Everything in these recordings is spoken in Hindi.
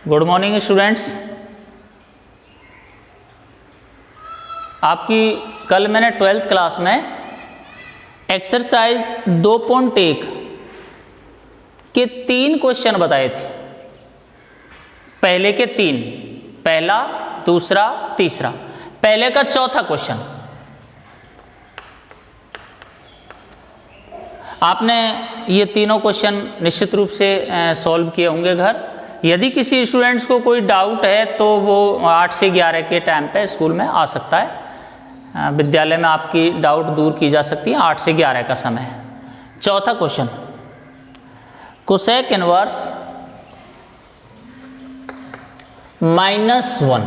Good morning students. आपकी कल मैंने 12th क्लास में एक्सरसाइज 2.1 के 3 क्वेश्चन बताए थे। पहले के 3, पहला, दूसरा, तीसरा। पहले का चौथा क्वेश्चन आपने ये तीनों क्वेश्चन निश्चित रूप से सॉल्व किए होंगे घर। यदि किसी स्टूडेंट्स को कोई डाउट है तो वो 8 से 11 के टाइम पे स्कूल में आ सकता है। विद्यालय में आपकी डाउट दूर की जा सकती है 8 से 11 का समय। चौथा क्वेश्चन, कोसेक इनवर्स -1।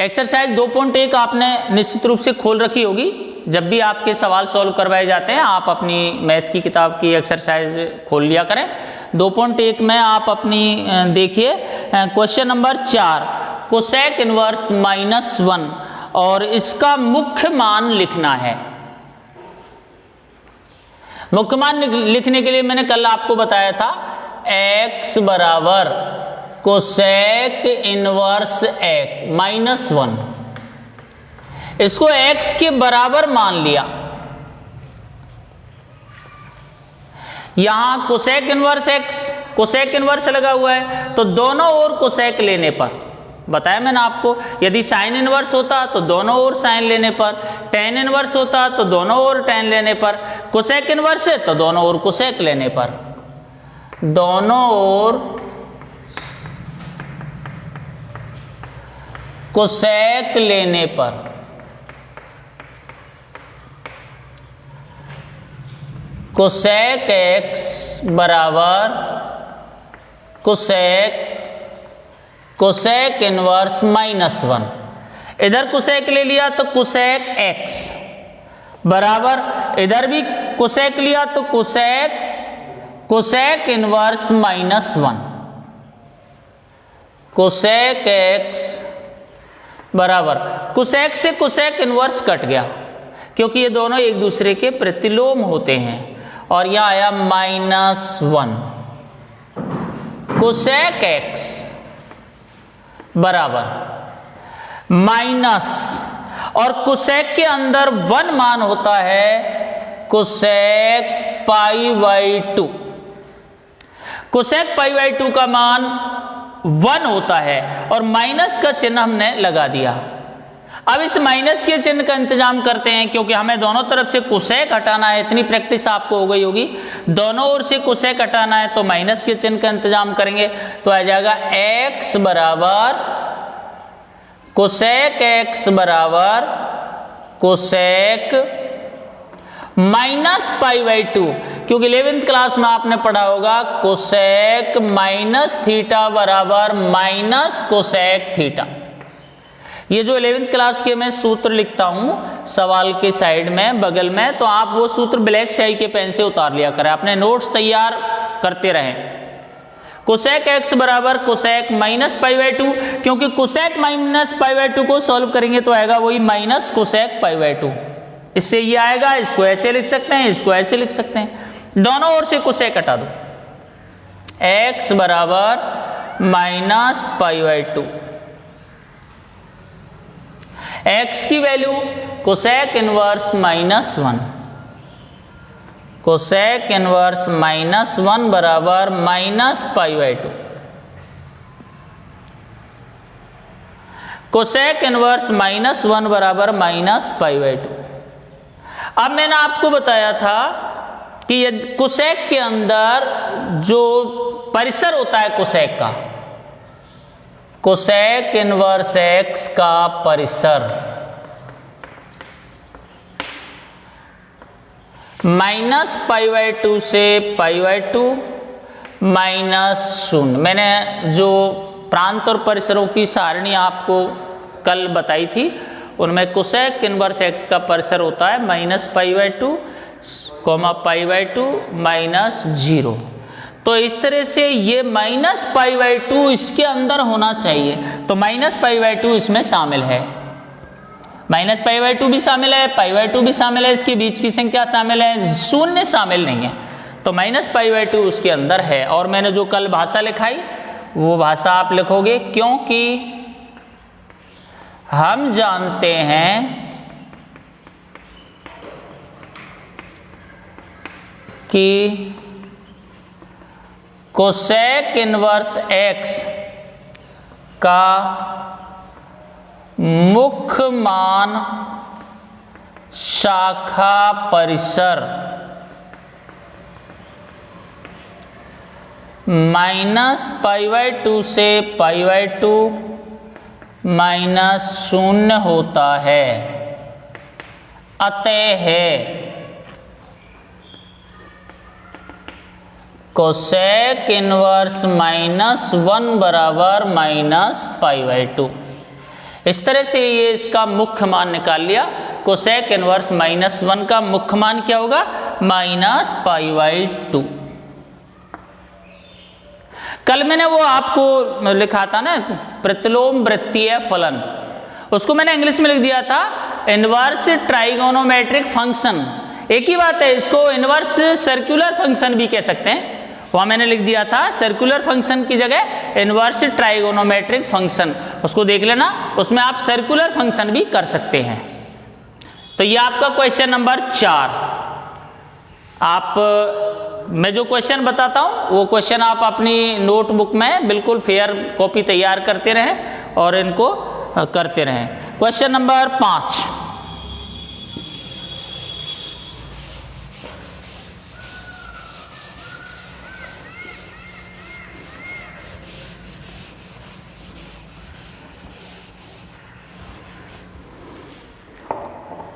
एक्सरसाइज 2.1 आपने निश्चित रूप से खोल रखी होगी। जब भी आपके सवाल सॉल्व करवाए जाते हैं आप अपनी मैथ की किताब की एक्सरसाइज खोल लिया करें। 2.1 में आप अपनी देखिए क्वेश्चन नंबर 4, कोसेक इनवर्स -1 और इसका मुख्य मान लिखना है। मुख्य मान लिखने के लिए मैंने कल आपको बताया था x बराबर कोसेक इनवर्स x -1। इसको x के बराबर मान लिया। यहां cosec inverse x, cosec inverse लगा हुआ है तो दोनों ओर कोसेक लेने पर, बताया मैंने आपको, यदि साइन इनवर्स होता तो दोनों ओर साइन लेने पर, टेन इनवर्स होता तो दोनों ओर टेन लेने पर, कोसेक इनवर्स है तो दोनों ओर कोसेक लेने पर, दोनों ओर कोसेक लेने पर कोसेक x बराबर कोसेक इनवर्स -1। इधर कोसेक ले लिया तो कोसेक x बराबर, इधर भी कोसेक लिया तो कोसेक इनवर्स -1। कोसेक x बराबर, कोसेक से कोसेक इनवर्स कट गया क्योंकि ये दोनों एक दूसरे के प्रतिलोम होते हैं और यह आया -1। कोसेक x बराबर माइनस, और कोसेक के अंदर 1 मान होता है कोसेक π/2। कोसेक π/2 का मान 1 होता है और माइनस का चिन्ह हमने लगा दिया। अब इस माइनस के चिन्ह का इंतजाम करते हैं क्योंकि हमें दोनों तरफ से कोसेक हटाना है। इतनी प्रैक्टिस आपको हो गई होगी। दोनों ओर से कोसेक हटाना है तो माइनस के चिन्ह का इंतजाम करेंगे तो आ जाएगा x बराबर कोसेक x बराबर कोसेक -π/2, क्योंकि 11th क्लास में आपने पढ़ा होगा कोसेक -θ बराबर कोसेक थीटा। ये जो 11th क्लास के मैं सूत्र लिखता हूं सवाल के साइड में बगल में, तो आप वो सूत्र ब्लैक स्याही के पेन से उतार लिया करें, अपने नोट्स तैयार करते रहें। कोसेक x बराबर कोसेक -π/2, क्योंकि कोसेक -π/2 को सॉल्व करेंगे तो आएगा वही कोसेक π/2। इससे ये आएगा, इसको ऐसे लिख सकते हैं, इसको ऐसे लिख सकते हैं। दोनों ओर से कोसेक हटा दो। x बराबर -π/2, x की value cosec inverse -1, cosec inverse -1 बराबर -π/2, कोसेक इनवर्स -1 बराबर -π/2। अब मैंने आपको बताया था कि कोसेक के अंदर जो परिसर होता है कोसेक का, कोसेक इनवर्स x का परिसर -π/2 से π/2 -0। मैंने जो प्रांत और परिसरों की सारणी आपको कल बताई थी उनमें कोसेक इनवर्स x का परिसर होता है -π/2, π/2 -0। तो इस तरह से ये -π/2 इसके अंदर होना चाहिए, तो -π/2 इसमें शामिल है, -π/2 भी शामिल है, π/2 भी शामिल है, इसके बीच की संख्या शामिल है, शून्य शामिल नहीं है। तो -π/2 उसके अंदर है। और मैंने जो कल भाषा लिखाई वो भाषा आप लिखोगे, क्योंकि हम जानते हैं कि कोसेक इनवर्स x का मुख्य मान शाखा परिसर -π/2 से π/2 -0 होता है। अतः कोसेक इनवर्स -1 बराबर -π/2। इस तरह से ये इसका मुख्य मान निकाल लिया। कोसेक इनवर्स -1 का मुख्य मान क्या होगा? -π/2। कल मैंने वो आपको लिखा था ना, प्रतिलोम वृत्तीय फलन, उसको मैंने इंग्लिश में लिख दिया था इनवर्स ट्राइगोनोमेट्रिक फंक्शन। एक ही बात है, इसको इनवर्स सर्कुलर फंक्शन भी कह सकते हैं। वहाँ मैंने लिख दिया था सर्कुलर फंक्शन की जगह इनवर्स ट्राइगोनोमेट्रिक फंक्शन, उसको देख लेना, उसमें आप सर्कुलर फंक्शन भी कर सकते हैं। तो ये आपका क्वेश्चन नंबर 4। मैं जो क्वेश्चन बताता हूँ वो क्वेश्चन आप अपनी नोटबुक में बिल्कुल फेयर कॉपी तैयार करते रहें और इनको करते रहें। Question number 5।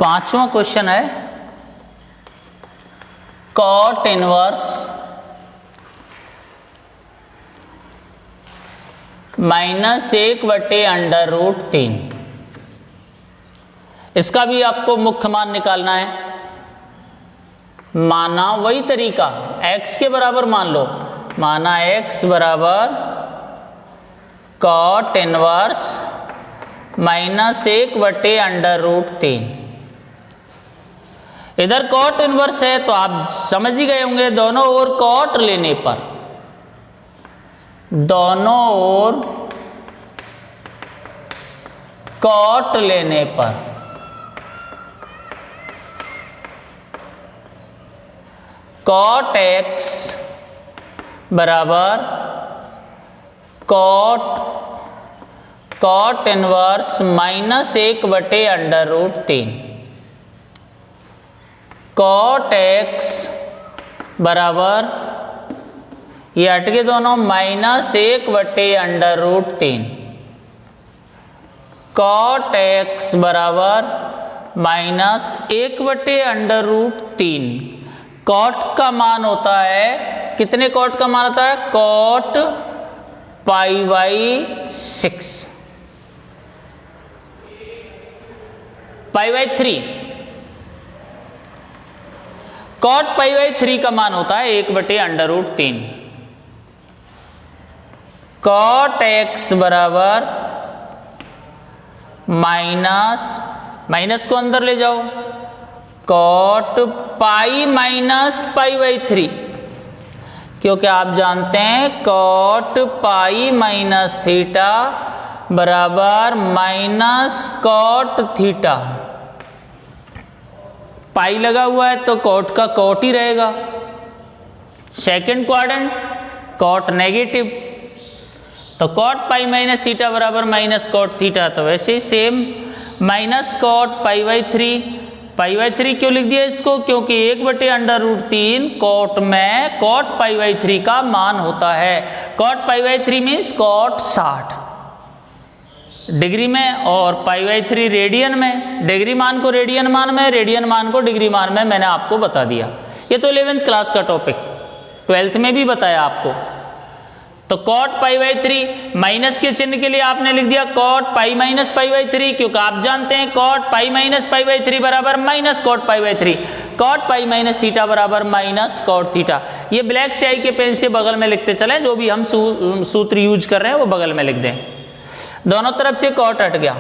पांचवा क्वेश्चन है कॉट इनवर्स -1/√3। इसका भी आपको मुख्य मान निकालना है। माना वही तरीका, x के बराबर मान लो, माना x बराबर कॉट इनवर्स -1/√3। इधर कॉट इनवर्स है तो आप समझ ही गए होंगे, दोनों ओर कॉट लेने पर, दोनों ओर कॉट लेने पर कॉट x बराबर कॉट इनवर्स -1/√3। कॉट x बराबर, ये हट के दोनों, -1/√3। कॉट x बराबर -1/√3। कॉट का मान होता है, कितने कॉट का मान होता है? कॉट π/6, π/3। कॉट π/3 का मान होता है 1/√3। कॉट x बराबर माइनस को अंदर ले जाओ, कॉट π-π/3, क्योंकि आप जानते हैं कॉट π-θ बराबर -कॉट थीटा। पाई लगा हुआ है तो कॉट का कॉट ही रहेगा। सेकंड क्वाड्रेंट कॉट नेगेटिव, तो कॉट π-θ बराबर -कॉट थीटा, तो वैसे ही सेम -कॉट π/3। π/3 क्यों लिख दिया इसको? क्योंकि 1/√3 कॉट में कॉट π/3 का मान होता है। कॉट π/3 मीन्स कॉट 60 डिग्री में और π/3 रेडियन में। डिग्री मान को रेडियन मान में, रेडियन मान को डिग्री मान में, मैंने आपको बता दिया। ये तो 11th क्लास का टॉपिक, 12th में भी बताया आपको। तो कॉट π/3 माइनस के चिन्ह के लिए आपने लिख दिया कॉट π-π/3, क्योंकि आप जानते हैं कॉट π-π/3 बराबर -कॉट π/3। कॉट π-θ बराबर -कॉट थीटा। ये ब्लैक स्याही के पेन से बगल में लिखते चलें, जो भी हम सूत्र यूज कर रहे हैं वो बगल में लिख दें। दोनों तरफ से कॉट हट गया।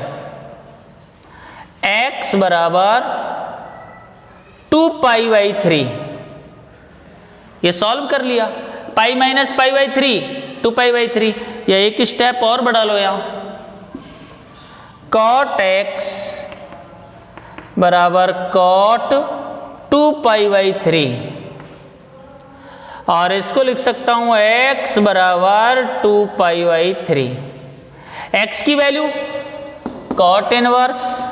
x बराबर 2π/3, ये सॉल्व कर लिया, pi minus pi by 3 2 pi by 3, या एक स्टेप और बढ़ा लो यहाँ, कॉट एक्स बराबर कॉट 2 पाई बाई 3, और इसको लिख सकता हूं x बराबर 2 पाई बाई 3। x की वैल्यू कॉट इनवर्स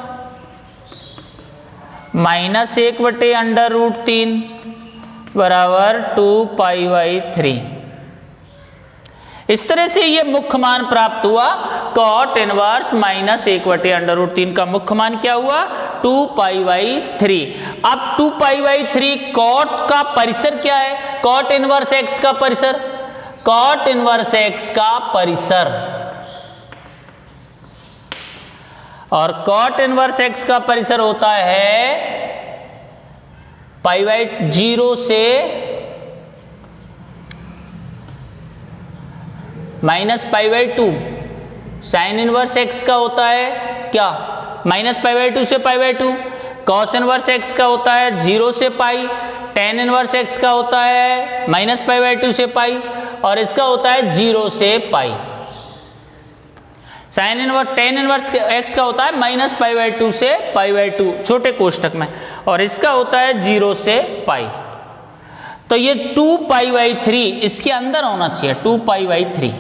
माइनस 1/√3 बराबर 2 पाई बाई 3। इस तरह से ये मुख्य मान प्राप्त हुआ, कॉट इनवर्स माइनस 1/√3 का मुख्य मान क्या हुआ, 2 पाई बाई 3। अब 2 पाई बाई 3 कॉट का परिसर क्या है, कॉट इनवर्स एक्स का परिसर, कॉट इनवर्स एक्स का परिसर, और कॉट इनवर्स एक्स का परिसर होता है पाई बाई 0 से minus pi by 2। Sine inverse x का होता है क्या, माइनस पाई बाई 2 से pi by 2। Cos inverse x का होता है 0 से पाई। टेन इनवर्स एक्स का होता है माइनस पाई बाई 2 से पाई, और इसका होता है 0 से pi. Sine inverse tan inverse x का होता है माइनस पाई बाई 2 से पाई बाई 2 छोटे कोष्टक में, और इसका होता है 0 से पाई। तो ये 2 पाई बाई 3 इसके अंदर होना चाहिए, 2 पाई बाई 3।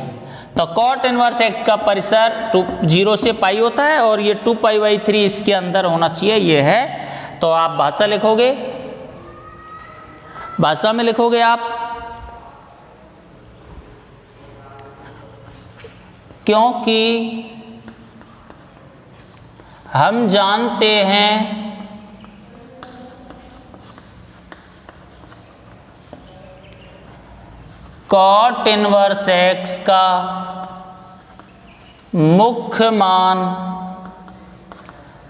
तो कॉट इनवर्स एक्स का परिसर 0 से पाई होता है, और ये 2 पाई बाई 3 इसके अंदर होना चाहिए, ये है। तो आप भाषा लिखोगे, भाषा में लिखोगे आप, क्योंकि हम जानते हैं कॉट इनवर्स एक्स का मुख्य मान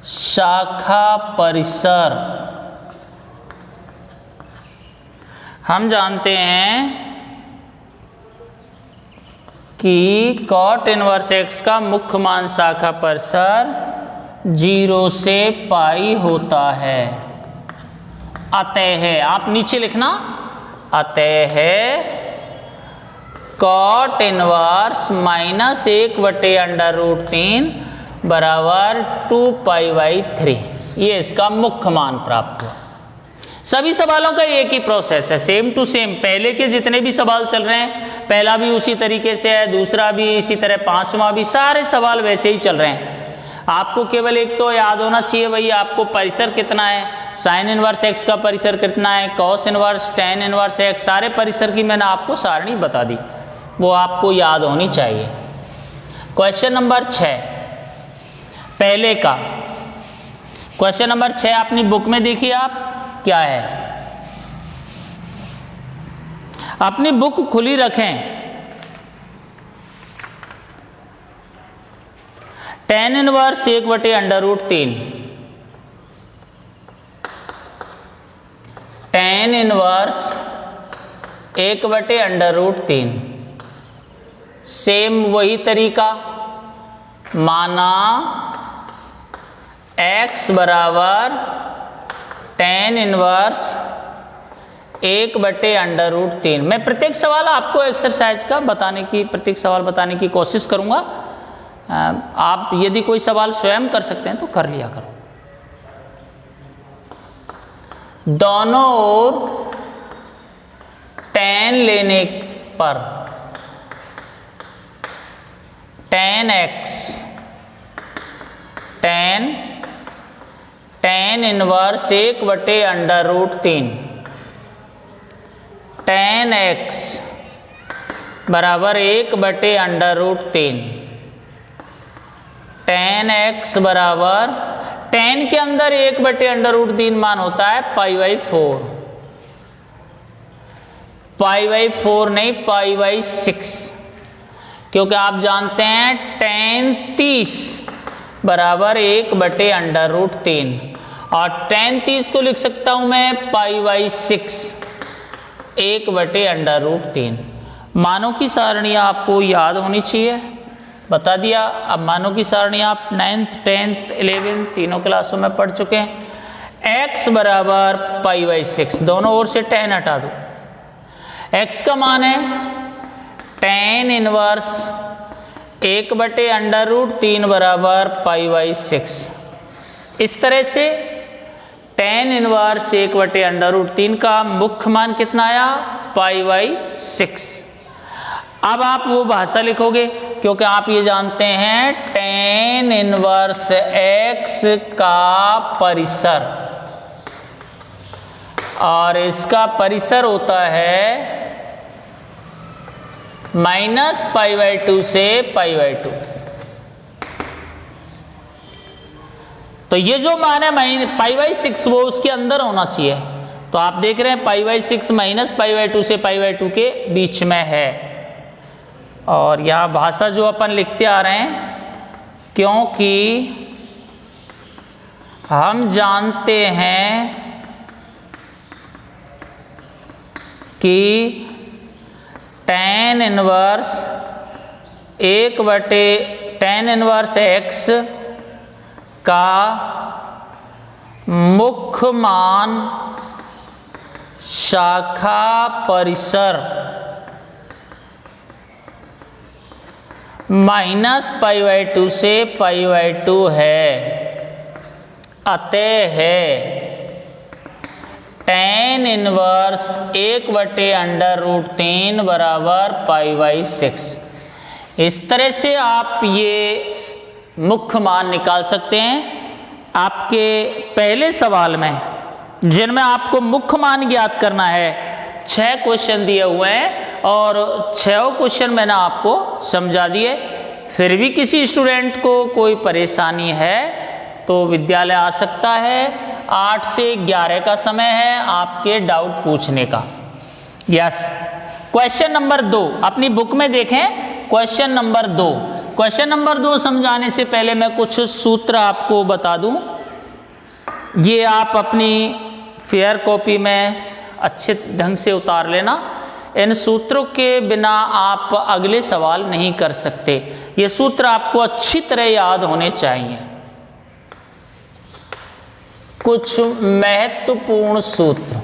शाखा परिसर, हम जानते हैं कि कॉट इनवर्स एक्स का मुख्य मान शाखा परिसर 0 से पाई होता है। अतः आप नीचे लिखना, अतः कॉट इनवर्स माइनस 1/√3 बराबर 2 पाई बाई 3, ये इसका मुख्य मान प्राप्त हुआ। सभी सवालों का एक ही प्रोसेस है, सेम टू सेम। पहले के जितने भी सवाल चल रहे हैं, पहला भी उसी तरीके से है, दूसरा भी इसी तरह, पांचवा भी, सारे सवाल वैसे ही चल रहे हैं। आपको केवल एक तो याद होना चाहिए भाई, आपको परिसर कितना है, साइन इनवर्स एक्स का परिसर कितना है, cos inverse, tan inverse x, सारे परिसर की मैंने आपको सारणी बता दी, वो आपको याद होनी चाहिए। क्वेश्चन नंबर 6 पहले का, क्वेश्चन नंबर 6 अपनी बुक में देखिए आप क्या है। अपनी बुक खुली रखें, tan inverse 1/√3, tan inverse 1/√3, same वही तरीका, माना x बराबर टेन इनवर्स 1/√3। मैं प्रत्येक सवाल आपको एक्सरसाइज का बताने की, प्रत्येक सवाल बताने की कोशिश करूंगा। आप यदि कोई सवाल स्वयं कर सकते हैं तो कर लिया करो। दोनों ओर टेन लेने पर ten x, tan inverse 1/√3, ten x बराबर 1/√3, टेन एक्स बराबर, टेन के अंदर 1/√3 मान होता है पाई बाई 4, पाई बाई 4 नहीं, पाई बाई 6, क्योंकि आप जानते हैं टेन 30 बराबर 1/√3, और टेन 30 को लिख सकता हूं मैं पाई बाई 6, 1/√3। मानों की सारणियाँ आपको याद होनी चाहिए, बता दिया। अब मानों की सारणी आप 9th 10th 11th तीनों क्लासों में पढ़ चुके हैं। x बराबर पाई बाई 6, दोनों ओर से 10 हटा दो, x का मान है tan इनवर्स 1/√3 बराबर π/6। इस तरह से tan इनवर्स 1/√3 का मुख्य मान कितना आया π/6। अब आप वो भाषा लिखोगे क्योंकि आप ये जानते हैं tan इनवर्स x का परिसर, और इसका परिसर होता है -π/2 से π/2। तो ये जो मान है π/6 वो उसके अंदर होना चाहिए। तो आप देख रहे हैं π/6 -π/2 से π/2 के बीच में है। और यहाँ भाषा जो अपन लिखते आ रहे हैं क्योंकि हम जानते हैं कि tan inverse tan inverse x का मुख्य मान शाखा परिसर -π/2 से π/2 है। अतः है tan इनवर्स 1/√3 बराबर π/6। इस तरह से आप ये मुख्य मान निकाल सकते हैं। आपके पहले सवाल में जिनमें आपको मुख्य मान ज्ञात करना है 6 क्वेश्चन दिए हुए हैं और 6 क्वेश्चन मैंने आपको समझा दिए। फिर भी किसी स्टूडेंट को कोई परेशानी है तो विद्यालय आ सकता है। 8 से 11 का समय है आपके डाउट पूछने का। यस, क्वेश्चन नंबर 2 अपनी बुक में देखें। क्वेश्चन नंबर 2, क्वेश्चन नंबर 2 समझाने से पहले मैं कुछ सूत्र आपको बता दूं। ये आप अपनी फेयर कॉपी में अच्छे ढंग से उतार लेना। इन सूत्रों के बिना आप अगले सवाल नहीं कर सकते। ये सूत्र आपको अच्छी तरह याद होने चाहिए। कुछ महत्वपूर्ण सूत्र।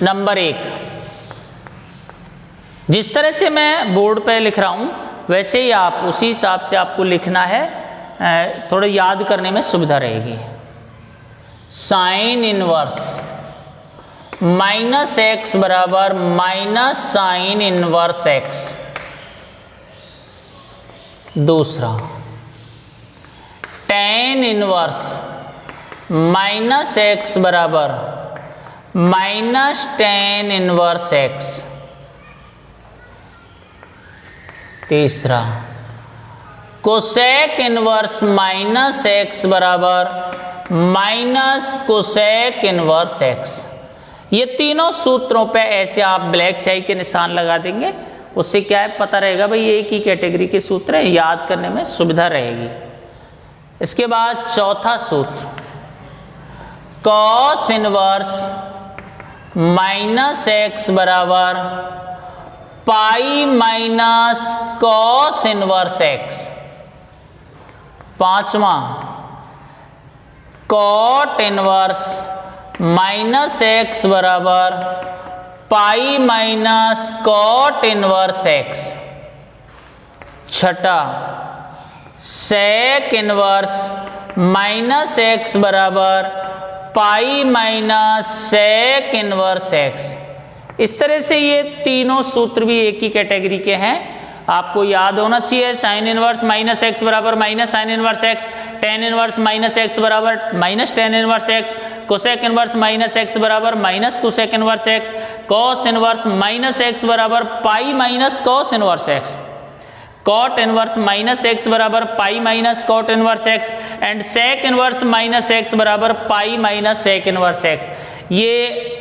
नंबर 1, जिस तरह से मैं बोर्ड पे लिख रहा हूं वैसे ही आप उसी हिसाब से आपको लिखना है, थोड़ा याद करने में सुविधा रहेगी। साइन इनवर्स -x बराबर माइनस साइन इनवर्स x। दूसरा, tan इनवर्स -x बराबर -tan इनवर्स x। तीसरा, कोसेक इनवर्स -x बराबर कोसेक इनवर्स x। ये तीनों सूत्रों पे ऐसे आप ब्लैक स्याही के निशान लगा देंगे। उससे क्या है, पता रहेगा भाई ये एक ही कैटेगरी के सूत्र हैं, याद करने में सुविधा रहेगी। इसके बाद चौथा सूत्र, कॉस इनवर्स -x बराबर pi minus cos inverse x। पांचवा, कॉट इनवर्स -x बराबर pi minus cot inverse x। छठा, सेक इनवर्स -x बराबर pi minus sec inverse x। इस तरह से ये तीनों सूत्र भी एक ही कैटेगरी के हैं, आपको याद होना चाहिए। साइन इनवर्स -x बराबर minus sine inverse x, tan inverse -x बराबर minus tan inverse x, cosec inverse -x बराबर minus cosec inverse x, cos inverse -x बराबर pi minus cos inverse x, cot inverse -x बराबर pi minus cot inverse x and sec inverse -x बराबर pi minus sec inverse x। ये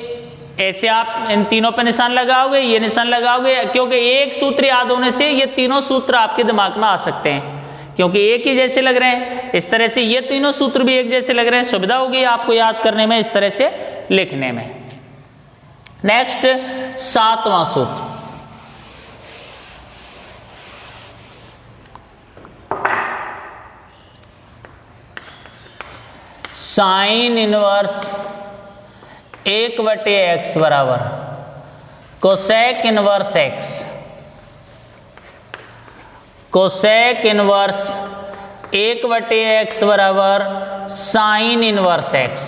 ऐसे आप इन तीनों पे निशान लगाओगे, ये निशान लगाओगे, क्योंकि एक सूत्र याद होने से ये तीनों सूत्र आपके दिमाग में आ सकते हैं, क्योंकि एक ही जैसे लग रहे हैं। इस तरह से ये तीनों सूत्र भी एक जैसे लग रहे हैं, सुविधा होगी आपको याद करने में, इस तरह से लिखने में। नेक्स्ट, सातवां सूत्र, साइन इनवर्स 1/x बराबर cosec inverse x, cosec inverse 1/x बराबर sine inverse x,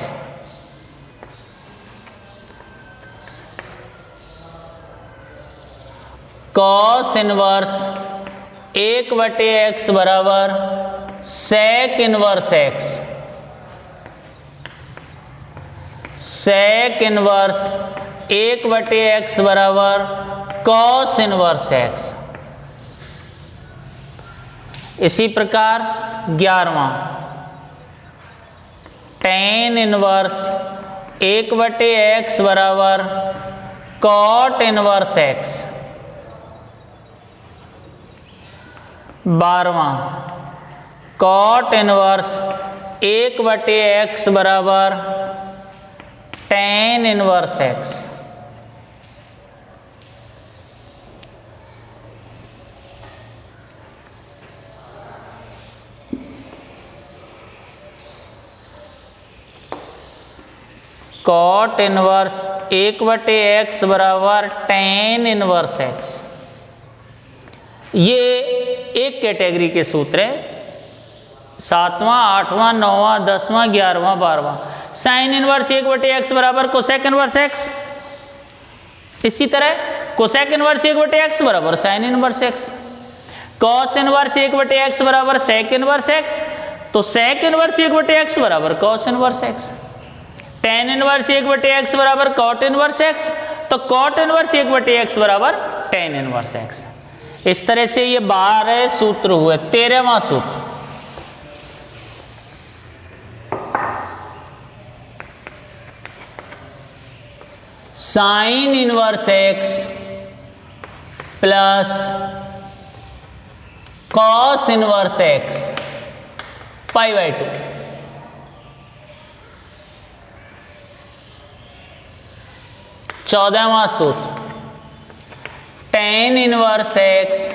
cos inverse 1/x बराबर sec inverse x, sec inverse 1/x बराबर कॉस इनवर्स x। इसी प्रकार 11वां टेन इनवर्स 1/x बराबर कॉट इनवर्स x। 12वां कॉट इनवर्स 1/x बराबर tan inverse x। Cot inverse 1/x बराबर टेन इनवर्स x। ये एक कैटेगरी के सूत्र है। 7वां, 8वां, 9वां, 10वां, 11वां, 12वां। साइन इनवर्स 1/x बराबर कोसेक इनवर्स x। इसी तरह कोसेक इनवर्स 1/x बराबर sine inverse x। Cos inverse 1/x बराबर सेक इनवर्स x, तो सेक इनवर्स 1/x बराबर cos inverse x। Tan inverse 1/x बराबर कॉट इनवर्स x, तो कॉट इनवर्स 1/x बराबर टेन इनवर्स x। इस तरह से ये 12 सूत्र हुए। 13वां सूत्र sine inverse x plus cos inverse x π/2। 14वां सूत्र tan inverse x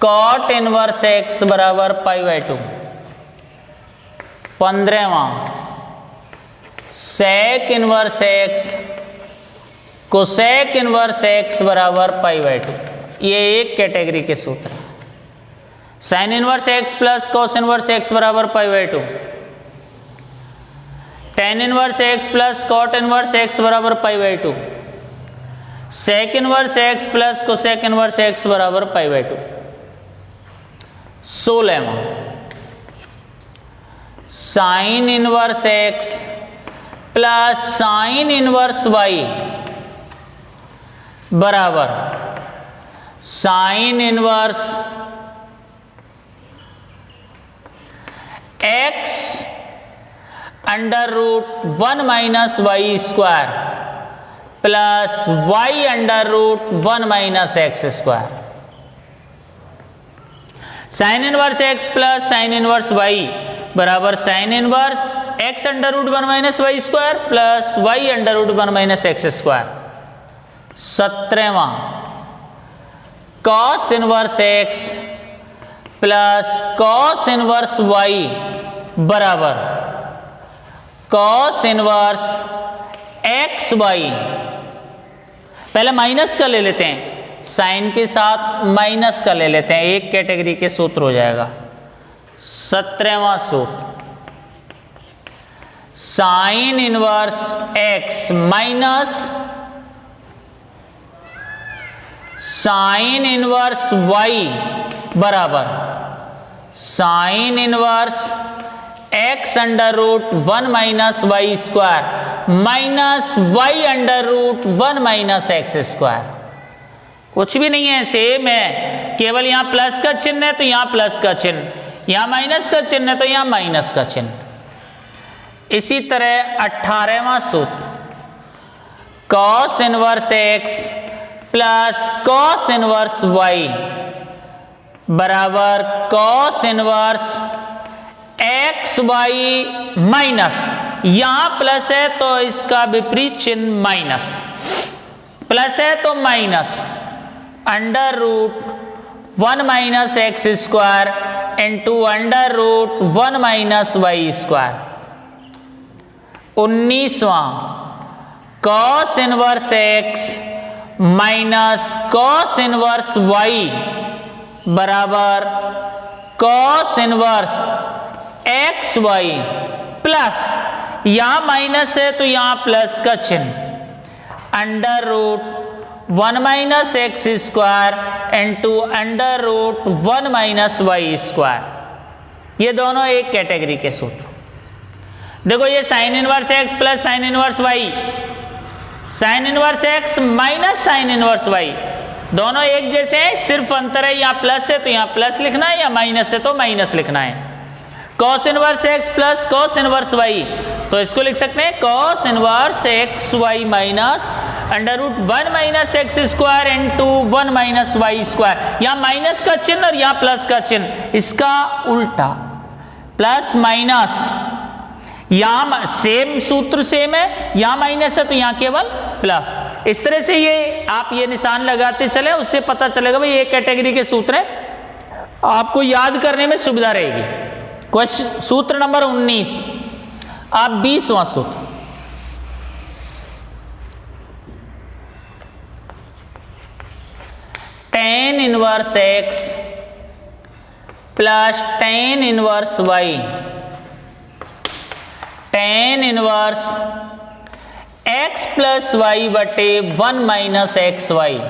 cot inverse x बराबर π/2। 15वां sec inverse x cosec inverse x बराबर π/2। ये एक कैटेगरी के सूत्र है। Sine inverse x plus cos inverse x बराबर π/2। Tan inverse x plus cot inverse x बराबर π/2। Sec inverse x plus cosec inverse x बराबर π/2। 16वां sine inverse x plus sine inverse y बराबर sine inverse x √1 minus y square plus y √1 minus x square. Sine inverse x plus sine inverse y बराबर sine inverse x √1 minus y square plus y √1 minus x square. 17वां cos inverse x plus cos inverse y बराबर कॉस इनवर्स एक्स वाई। पहले माइनस का ले लेते हैं, साइन के साथ माइनस का ले लेते हैं, एक कैटेगरी के सूत्र हो जाएगा। 17वां सूत्र sine inverse x minus sine inverse y बराबर sine inverse x √1 minus y square minus y √1 minus x square. कुछ भी नहीं है, सेम है, केवल यहां प्लस का चिन्ह है तो यहां प्लस का चिन्ह, यहां माइनस का चिन्ह है तो यहां माइनस का चिन्ह। इसी तरह 18वां सूत्र cos inverse x plus cos inverse y बराबर cos inverse x y minus, यहां प्लस है तो इसका विपरीत चिन्ह माइनस, प्लस है तो minus √1 minus x square into √1 minus y square. 19वां cos inverse x minus cos inverse y बराबर cos inverse x y plus, यहां माइनस है तो यहां प्लस का चिन्ह, under root 1 minus x square into under root 1 minus y square. ये दोनों एक कैटेगरी के सूत्र। देखो ये sine inverse x plus sine inverse y, sine inverse x minus sine inverse y, दोनों एक जैसे हैं, सिर्फ अंतर है यहाँ प्लस है तो यहाँ प्लस लिखना है, या माइनस है तो माइनस लिखना है। Cos inverse x plus cos inverse y, तो इसको लिख सकते हैं cos inverse x y minus under root 1 minus x square into 1 minus y square. यहाँ माइनस का चिन्ह और यहाँ प्लस का चिन्ह, इसका उल्टा, प्लस माइनस, यहाँ सेम सूत्र सेम है, यहाँ माइनस है तो यहाँ केवल प्लस। इस तरह से ये आप ये निशान लगाते चले, उससे पता चलेगा भाई ये कैटेगरी के सूत्र है, आपको याद करने में सुविधा रहेगी। क्वेश्चन सूत्र नंबर 19, आप 20वां सूत्र, tan inverse x plus tan inverse y, tan inverse x plus y बटे 1 माइनस एक्स वाई।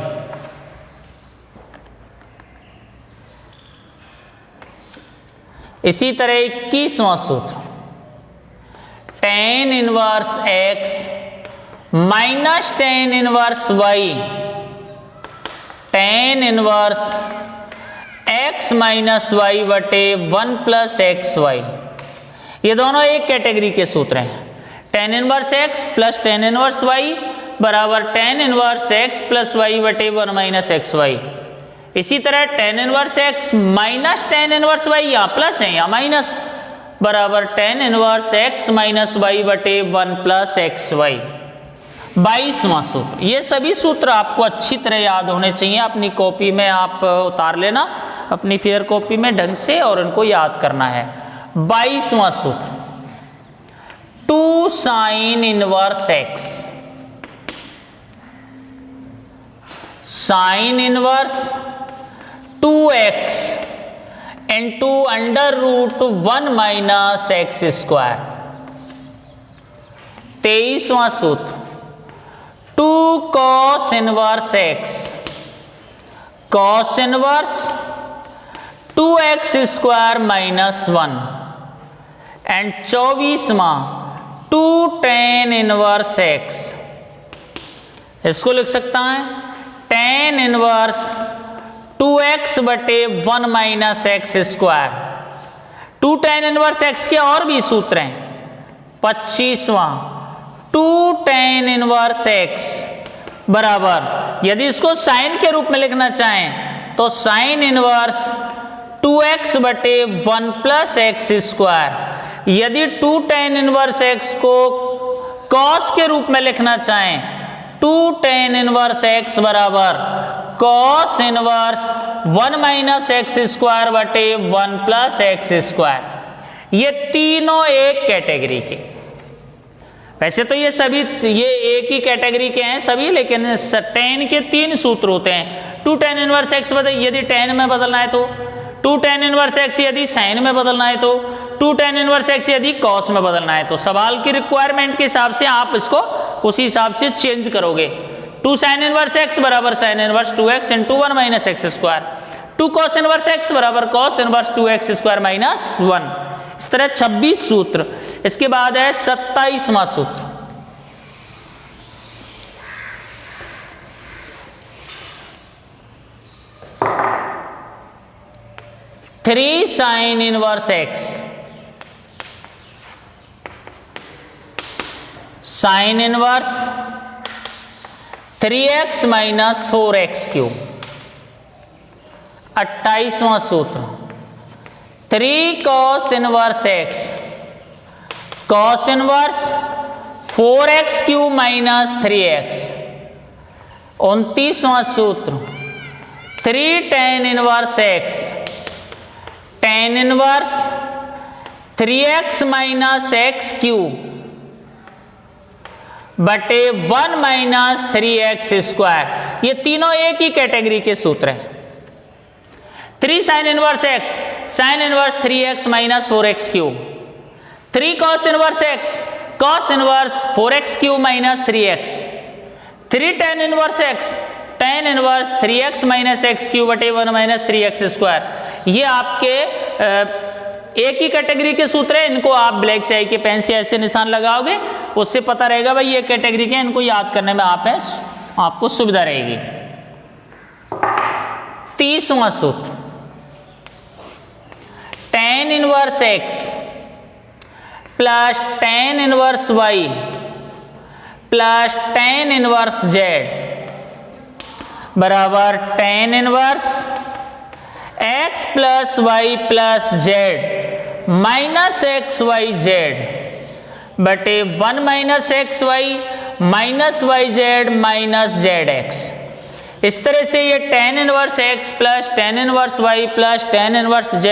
इसी तरह 21वां सूत्र, tan inverse x minus tan inverse y, tan inverse x minus y बटे 1 प्लस एक्स वाई। ये दोनों एक कैटेगरी के सूत्र हैं। tan inverse x plus tan inverse y बराबर tan inverse x plus y बटे 1 माइनस एक्स वाई। इसी तरह tan inverse x minus tan inverse y, यहाँ प्लस है यहाँ माइनस, बराबर tan inverse x minus y बटे 1 प्लस एक्स वाई। 22वां सूत्र, ये सभी सूत्र आपको अच्छी तरह याद होने चाहिए, अपनी कॉपी में आप उतार लेना, अपनी फेयर कॉपी में ढंग से, और उनको याद करना है। 22वां सूत्र, 2 sine inverse x, sine inverse 2x into under root 1 minus x square. 23वां सूत्र, 2 cos inverse x, cos inverse 2x square minus 1 and 24वां 2 tan इनवर्स x। इसको लिख सकता है tan इनवर्स 2x बटे 1 minus x square. 2 tan inverse x के और भी सूत्र हैं। 25वां 2 tan इनवर्स x बराबर, यदि इसको साइन के रूप में लिखना चाहें तो साइन इनवर्स 2x बटे 1 प्लस एक्स स्क्वायर। यदि 2 tan इनवर्स x को कॉस के रूप में लिखना चाहें, 2 tan इनवर्स x बराबर cos inverse 1 minus x square बटे 1 प्लस एक्स स्क्वायर। ये तीनों एक कैटेगरी के, वैसे तो ये सभी ये एक ही कैटेगरी के हैं सभी, लेकिन tan के 3 सूत्र होते हैं। 2 tan इनवर्स x यदि tan में बदलना है तो, 2 tan इनवर्स x यदि साइन में बदलना है तो, 2 tan इनवर्स x यदि कॉस में बदलना है तो। सवाल की रिक्वायरमेंट के हिसाब से आप इसको उसी हिसाब से चेंज करोगे। 2 sin इनवर्स x बराबर sine inverse 2x into 1 minus x square. 2 cos inverse x बराबर cos inverse 2x square minus 1। इस तरह 26 सूत्र। इसके बाद है 27वां सूत्र, three sine inverse x, sine inverse 3x minus 4x cube. 28वां सूत्र, 3 cos inverse x, cos inverse 4x cube minus 3x। 29वां सूत्र, 3 tan inverse x, tan inverse 3x minus x cube बटे 1 माइनस 3x स्क्वायर। ये तीनों एक ही कैटेगरी के सूत्र हैं। 3 sign inverse x, sine inverse 3x minus 4x cube. 3 cos inverse x, cos inverse 4x cube minus 3x। 3 ten inverse x, tan inverse 3x minus x cube बटे 1 माइनस 3x स्क्वायर। ये आपके एक ही कैटेगरी के सूत्र है। इनको आप ब्लैक स्याही के पेन से ऐसे निशान लगाओगे, उससे पता रहेगा भाई ये कैटेगरी के। इनको याद करने में आपको सुविधा रहेगी। 30वां सूत्र, tan inverse x plus tan inverse y plus tan inverse z बराबर tan inverse x plus y plus z minus x y z बटे 1 minus x y minus y z minus z x. इस तरह से ये tan inverse x plus tan inverse y plus tan inverse z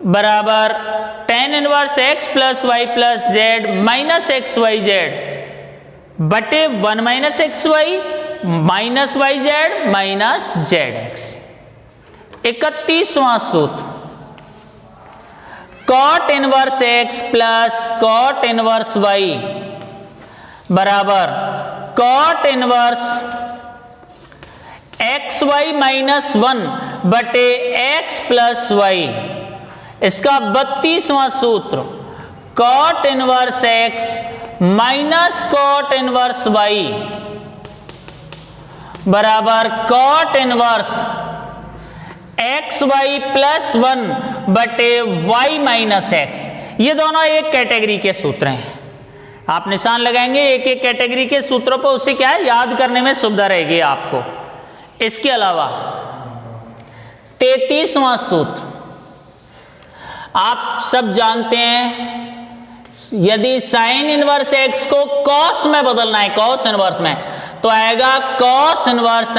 बराबर tan inverse x plus y plus z minus x y z बटे 1 minus x y minus y z minus z x. 31वां सूत्र, cot inverse x plus cot inverse y बराबर cot inverse x y minus 1 बटे x प्लस वाई। इसका 32वां सूत्र, cot inverse x minus cot inverse y बराबर cot inverse x y plus 1 बटे y माइनस एक्स। ये दोनों एक कैटेगरी के सूत्र हैं। आप निशान लगाएंगे एक एक कैटेगरी के सूत्रों पर, उसे क्या है याद करने में सुविधा रहेगी आपको। इसके अलावा 33वां सूत्र, आप सब जानते हैं यदि साइन इनवर्स एक्स को कॉस में बदलना है, कॉस इनवर्स में, तो आएगा कॉस इनवर्स